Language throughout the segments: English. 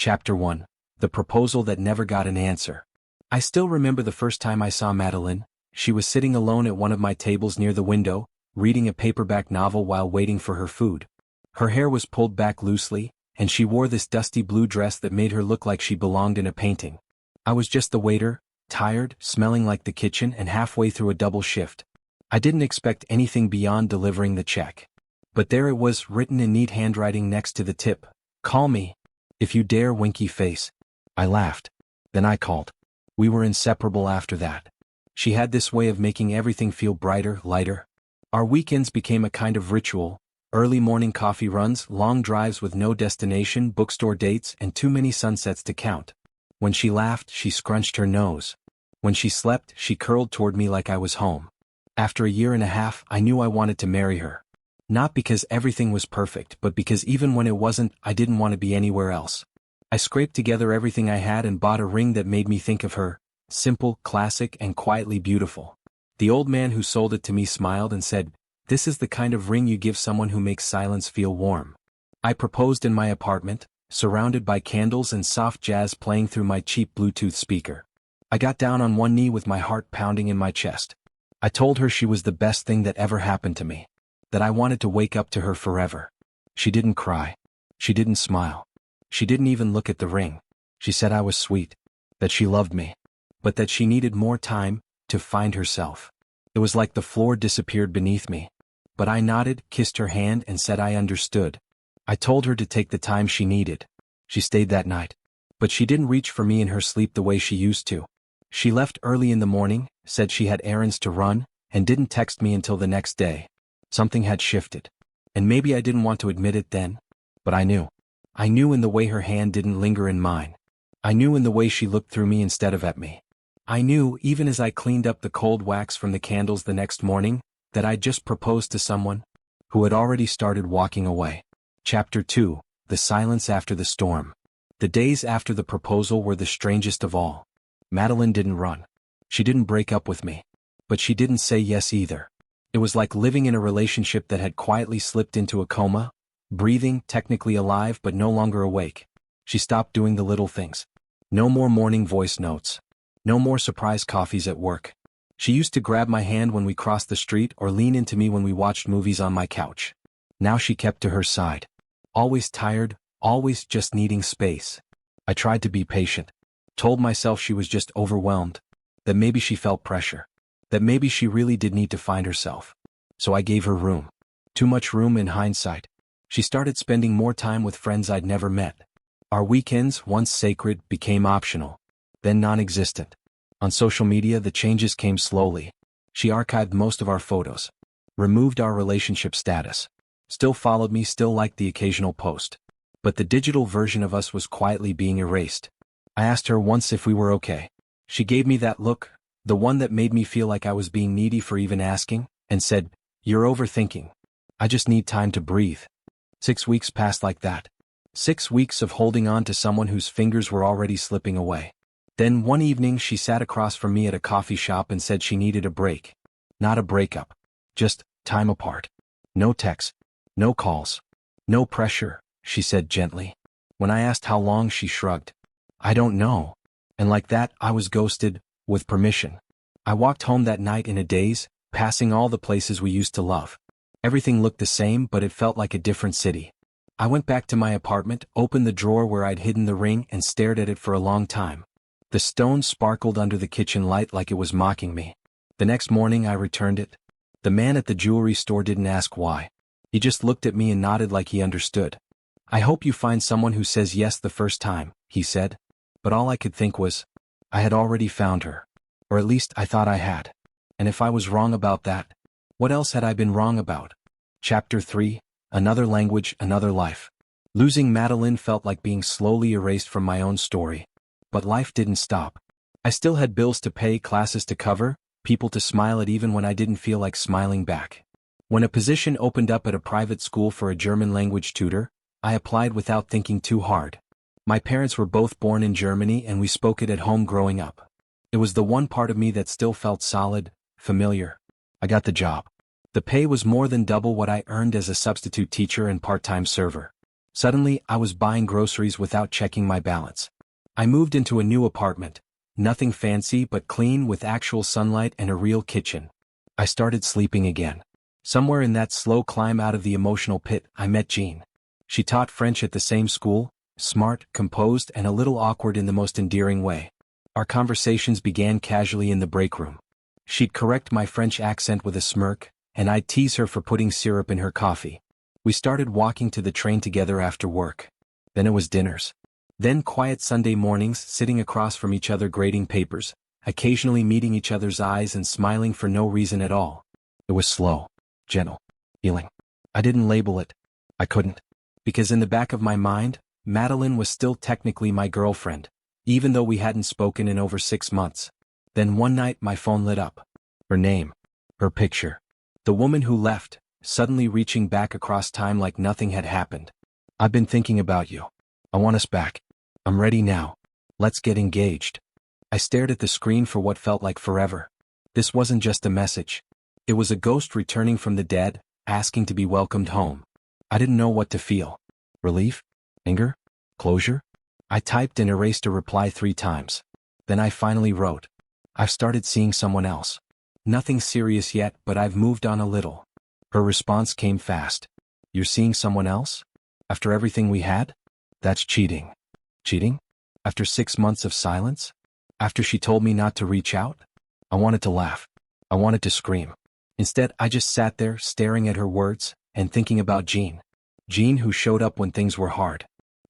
Chapter 1. The Proposal That Never Got an Answer. I still remember the first time I saw Madeline. She was sitting alone at one of my tables near the window, reading a paperback novel while waiting for her food. Her hair was pulled back loosely, and she wore this dusty blue dress that made her look like she belonged in a painting. I was just the waiter, tired, smelling like the kitchen, and halfway through a double shift. I didn't expect anything beyond delivering the check. But there it was, written in neat handwriting next to the tip. "Call me if you dare, winky face." I laughed. Then I called. We were inseparable after that. She had this way of making everything feel brighter, lighter. Our weekends became a kind of ritual: early morning coffee runs, long drives with no destination, bookstore dates, and too many sunsets to count. When she laughed, she scrunched her nose. When she slept, she curled toward me like I was home. After a year and a half, I knew I wanted to marry her. Not because everything was perfect, but because even when it wasn't, I didn't want to be anywhere else. I scraped together everything I had and bought a ring that made me think of her: simple, classic, and quietly beautiful. The old man who sold it to me smiled and said, "This is the kind of ring you give someone who makes silence feel warm." I proposed in my apartment, surrounded by candles and soft jazz playing through my cheap Bluetooth speaker. I got down on one knee with my heart pounding in my chest. I told her she was the best thing that ever happened to me. That I wanted to wake up to her forever. She didn't cry. She didn't smile. She didn't even look at the ring. She said I was sweet. That she loved me. But that she needed more time to find herself. It was like the floor disappeared beneath me. But I nodded, kissed her hand, and said I understood. I told her to take the time she needed. She stayed that night. But she didn't reach for me in her sleep the way she used to. She left early in the morning, said she had errands to run, and didn't text me until the next day. Something had shifted. And maybe I didn't want to admit it then, but I knew. I knew in the way her hand didn't linger in mine. I knew in the way she looked through me instead of at me. I knew, even as I cleaned up the cold wax from the candles the next morning, that I'd just proposed to someone who had already started walking away. Chapter 2. The Silence After the Storm. The days after the proposal were the strangest of all. Madeline didn't run. She didn't break up with me. But she didn't say yes either. It was like living in a relationship that had quietly slipped into a coma, breathing, technically alive but no longer awake. She stopped doing the little things. No more morning voice notes. No more surprise coffees at work. She used to grab my hand when we crossed the street or lean into me when we watched movies on my couch. Now she kept to her side. Always tired, always just needing space. I tried to be patient. Told myself she was just overwhelmed. That maybe she felt pressure. That maybe she really did need to find herself. So I gave her room. Too much room in hindsight. She started spending more time with friends I'd never met. Our weekends, once sacred, became optional. Then non-existent. On social media, the changes came slowly. She archived most of our photos. Removed our relationship status. Still followed me, still liked the occasional post. But the digital version of us was quietly being erased. I asked her once if we were okay. She gave me that look, the one that made me feel like I was being needy for even asking, and said, "You're overthinking. I just need time to breathe." 6 weeks passed like that. 6 weeks of holding on to someone whose fingers were already slipping away. Then one evening she sat across from me at a coffee shop and said she needed a break. Not a breakup. Just time apart. No texts. No calls. No pressure, she said gently. When I asked how long, she shrugged. "I don't know." And like that, I was ghosted, with permission. I walked home that night in a daze, passing all the places we used to love. Everything looked the same, but it felt like a different city. I went back to my apartment, opened the drawer where I'd hidden the ring, and stared at it for a long time. The stone sparkled under the kitchen light like it was mocking me. The next morning I returned it. The man at the jewelry store didn't ask why. He just looked at me and nodded like he understood. "I hope you find someone who says yes the first time," he said. But all I could think was, I had already found her. Or at least I thought I had. And if I was wrong about that, what else had I been wrong about? Chapter 3. Another Language, Another Life. Losing Madeline felt like being slowly erased from my own story. But life didn't stop. I still had bills to pay, classes to cover, people to smile at even when I didn't feel like smiling back. When a position opened up at a private school for a German language tutor, I applied without thinking too hard. My parents were both born in Germany and we spoke it at home growing up. It was the one part of me that still felt solid, familiar. I got the job. The pay was more than double what I earned as a substitute teacher and part-time server. Suddenly, I was buying groceries without checking my balance. I moved into a new apartment. Nothing fancy but clean with actual sunlight and a real kitchen. I started sleeping again. Somewhere in that slow climb out of the emotional pit, I met Jean. She taught French at the same school, smart, composed, and a little awkward in the most endearing way. Our conversations began casually in the break room. She'd correct my French accent with a smirk, and I'd tease her for putting syrup in her coffee. We started walking to the train together after work. Then it was dinners. Then quiet Sunday mornings sitting across from each other grading papers, occasionally meeting each other's eyes and smiling for no reason at all. It was slow, gentle, healing. I didn't label it. I couldn't. Because in the back of my mind, Madeline was still technically my girlfriend, even though we hadn't spoken in over 6 months. Then one night my phone lit up. Her name. Her picture. The woman who left, suddenly reaching back across time like nothing had happened. I've been thinking about you. I want us back. I'm ready now. Let's get engaged. I stared at the screen for what felt like forever. This wasn't just a message. It was a ghost returning from the dead, asking to be welcomed home. I didn't know what to feel. Relief? Anger? Closure? I typed and erased a reply 3 times. Then I finally wrote. I've started seeing someone else. Nothing serious yet, but I've moved on a little. Her response came fast. You're seeing someone else? After everything we had? That's cheating. Cheating? After 6 months of silence? After she told me not to reach out? I wanted to laugh. I wanted to scream. Instead, I just sat there staring at her words and thinking about Jean. Jean who showed up when things were hard.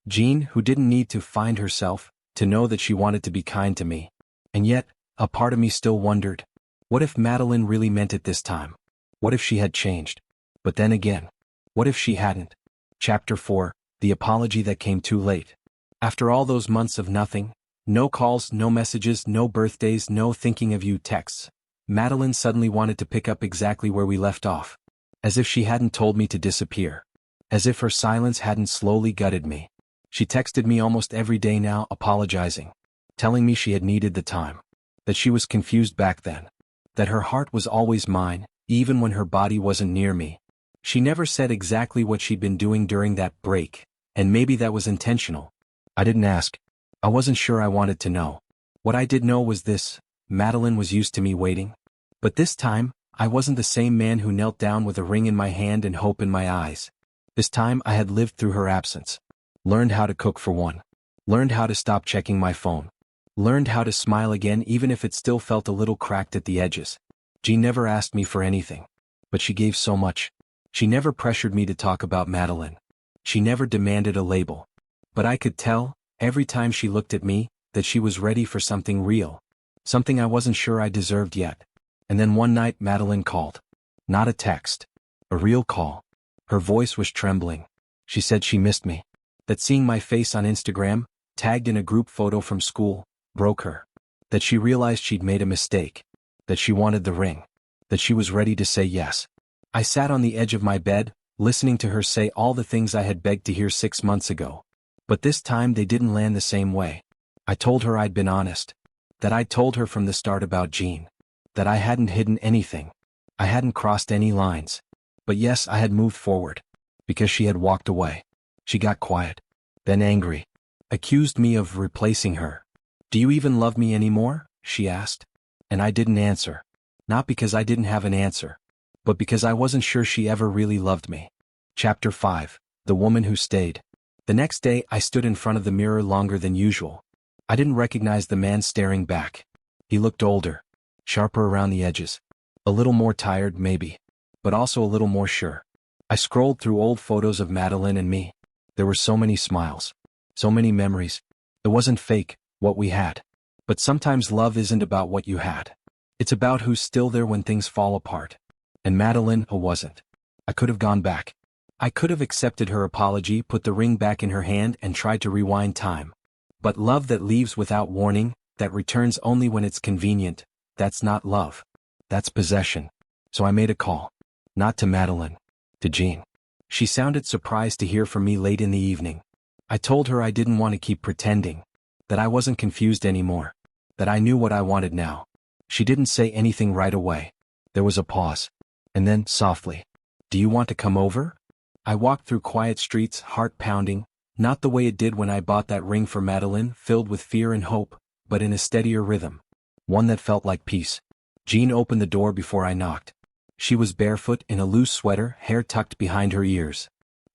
Jean who didn't need to find herself to know that she wanted to be kind to me. And yet, a part of me still wondered, what if Madeline really meant it this time? What if she had changed? But then again, what if she hadn't? Chapter 4, The Apology That Came Too Late. After all those months of nothing, no calls, no messages, no birthdays, no thinking of you texts, Madeline suddenly wanted to pick up exactly where we left off. As if she hadn't told me to disappear. As if her silence hadn't slowly gutted me. She texted me almost every day now, apologizing. Telling me she had needed the time. That she was confused back then. That her heart was always mine, even when her body wasn't near me. She never said exactly what she'd been doing during that break, and maybe that was intentional. I didn't ask. I wasn't sure I wanted to know. What I did know was this: Madeline was used to me waiting. But this time, I wasn't the same man who knelt down with a ring in my hand and hope in my eyes. This time I had lived through her absence. Learned how to cook for one. Learned how to stop checking my phone. Learned how to smile again even if it still felt a little cracked at the edges. Jean never asked me for anything. But she gave so much. She never pressured me to talk about Madeline. She never demanded a label. But I could tell, every time she looked at me, that she was ready for something real. Something I wasn't sure I deserved yet. And then one night Madeline called. Not a text. A real call. Her voice was trembling. She said she missed me. That seeing my face on Instagram, tagged in a group photo from school, broke her. That she realized she'd made a mistake. That she wanted the ring. That she was ready to say yes. I sat on the edge of my bed, listening to her say all the things I had begged to hear 6 months ago. But this time they didn't land the same way. I told her I'd been honest. That I'd told her from the start about Jean. That I hadn't hidden anything. I hadn't crossed any lines. But yes, I had moved forward. Because she had walked away. She got quiet. Then angry. Accused me of replacing her. Do you even love me anymore? She asked. And I didn't answer. Not because I didn't have an answer. But because I wasn't sure she ever really loved me. Chapter 5, The Woman Who Stayed. The next day I stood in front of the mirror longer than usual. I didn't recognize the man staring back. He looked older. Sharper around the edges. A little more tired, maybe. But also a little more sure. I scrolled through old photos of Madeline and me. There were so many smiles. So many memories. It wasn't fake, what we had. But sometimes love isn't about what you had. It's about who's still there when things fall apart. And Madeline wasn't. I could have gone back. I could have accepted her apology, put the ring back in her hand and tried to rewind time. But love that leaves without warning, that returns only when it's convenient, that's not love. That's possession. So I made a call. Not to Madeline. To Jean. She sounded surprised to hear from me late in the evening. I told her I didn't want to keep pretending. That I wasn't confused anymore. That I knew what I wanted now. She didn't say anything right away. There was a pause. And then, softly. Do you want to come over? I walked through quiet streets, heart pounding, not the way it did when I bought that ring for Madeline, filled with fear and hope, but in a steadier rhythm. One that felt like peace. Jean opened the door before I knocked. She was barefoot in a loose sweater, hair tucked behind her ears.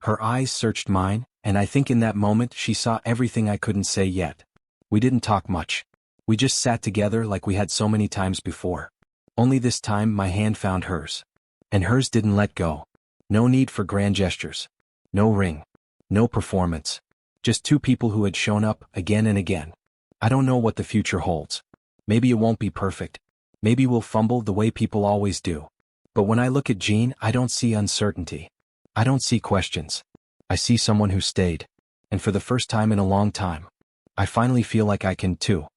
Her eyes searched mine, and I think in that moment she saw everything I couldn't say yet. We didn't talk much. We just sat together like we had so many times before. Only this time my hand found hers. And hers didn't let go. No need for grand gestures. No ring. No performance. Just two people who had shown up again and again. I don't know what the future holds. Maybe it won't be perfect. Maybe we'll fumble the way people always do. But when I look at Jean, I don't see uncertainty. I don't see questions. I see someone who stayed. And for the first time in a long time, I finally feel like I can too.